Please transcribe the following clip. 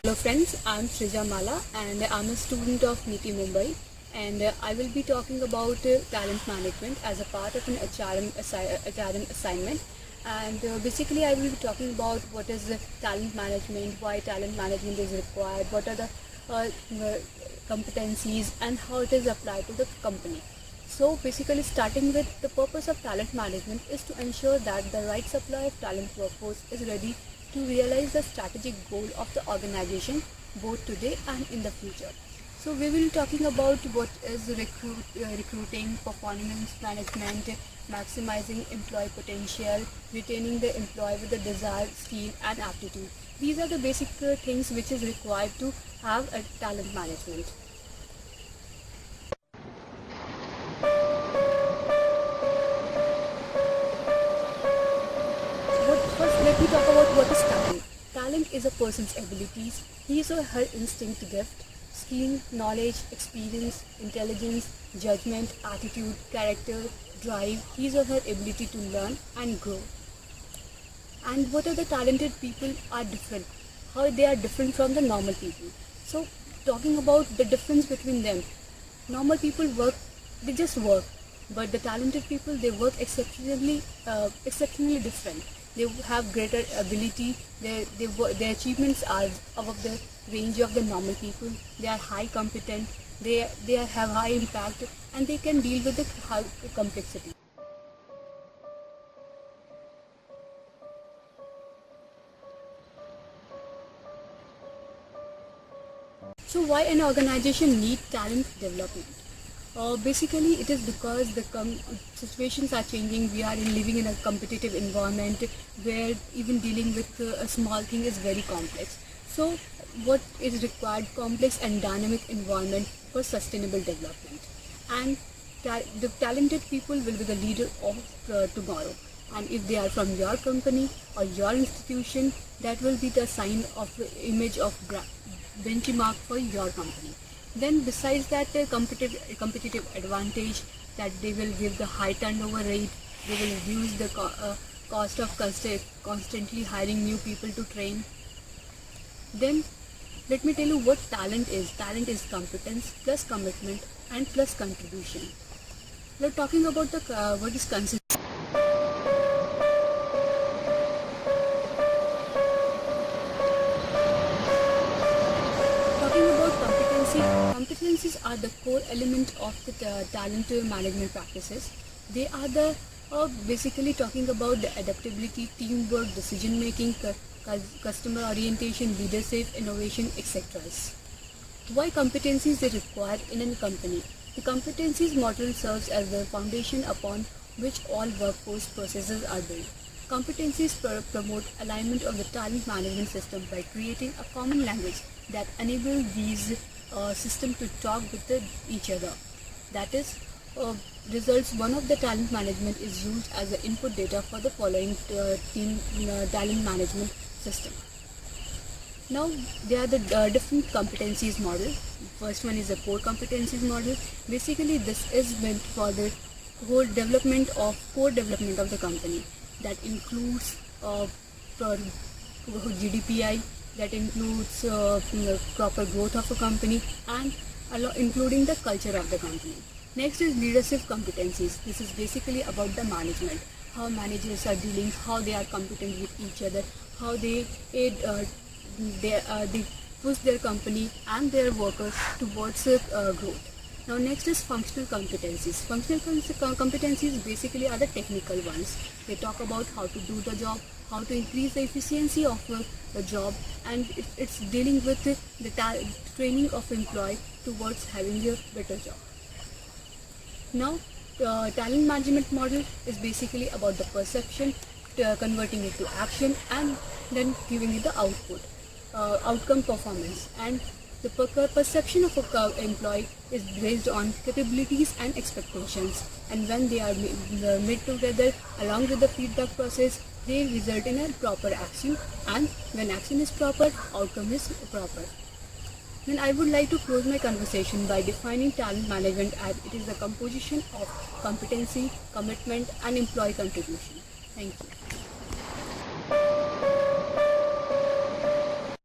Hello friends, I'm Srija Mala and I'm a student of NITI Mumbai, and I will be talking about talent management as a part of an HRM assignment. And basically I will be talking about what is talent management, why talent management is required, what are the competencies and how it is applied to the company. So basically, starting with the purpose of talent management is to ensure that the right supply of talent workforce is ready to realize the strategic goal of the organization both today and in the future. So we will be talking about what is recruiting, performance management, maximizing employee potential, retaining the employee with the desired skill and aptitude. These are the basic things which is required to have a talent management. First, let me talk about what is talent. Talent is a person's abilities, his or her instinct, gift, skill, knowledge, experience, intelligence, judgment, attitude, character, drive, his or her ability to learn and grow. And what are the talented people are different, how they are different from the normal people. So talking about the difference between them, normal people work, they just work, but the talented people, they work exceptionally different. They have greater ability, their achievements are above the range of the normal people. They are high competent, they have high impact, and they can deal with the high complexity. So why an organization need talent development? Basically, it is because the situations are changing. We are living in a competitive environment where even dealing with a small thing is very complex. So what is required? Complex and dynamic environment for sustainable development. And the talented people will be the leader of tomorrow. And if they are from your company or your institution, that will be the sign of image of benchmark for your company. Then besides that, competitive advantage, that they will give the high turnover rate, they will reduce the cost of constantly hiring new people to train. Then let me tell you what talent is. Talent is competence plus commitment and plus contribution. We're talking about the what is consistency. Competencies are the core element of the talent management practices. They are the basically talking about the adaptability, teamwork, decision making, customer orientation, leadership, innovation, etc. Why competencies are required in a company? The competencies model serves as the foundation upon which all workforce processes are built. Competencies promote alignment of the talent management system by creating a common language that enables these system to talk with each other. That is, results one of the talent management is used as the input data for the following team talent management system. Now there are the different competencies model. First one is a core competencies model. Basically, this is meant for the core development of the company. That includes GDPI, that includes proper growth of a company, and including the culture of the company. Next is leadership competencies. This is basically about the management, how managers are dealing, how they are competent with each other, how they push their company and their workers towards growth. Now next is functional competencies. Functional competencies basically are the technical ones. They talk about how to do the job, how to increase the efficiency of the job, and it's dealing with the training of employee towards having a better job. Now talent management model is basically about the perception, converting it to action, and then giving it the outcome performance. And the perception of an employee is based on capabilities and expectations, and when they are made together along with the feedback process, they result in a proper action, and when action is proper, outcome is proper. Then I would like to close my conversation by defining talent management as it is a composition of competency, commitment and employee contribution. Thank you.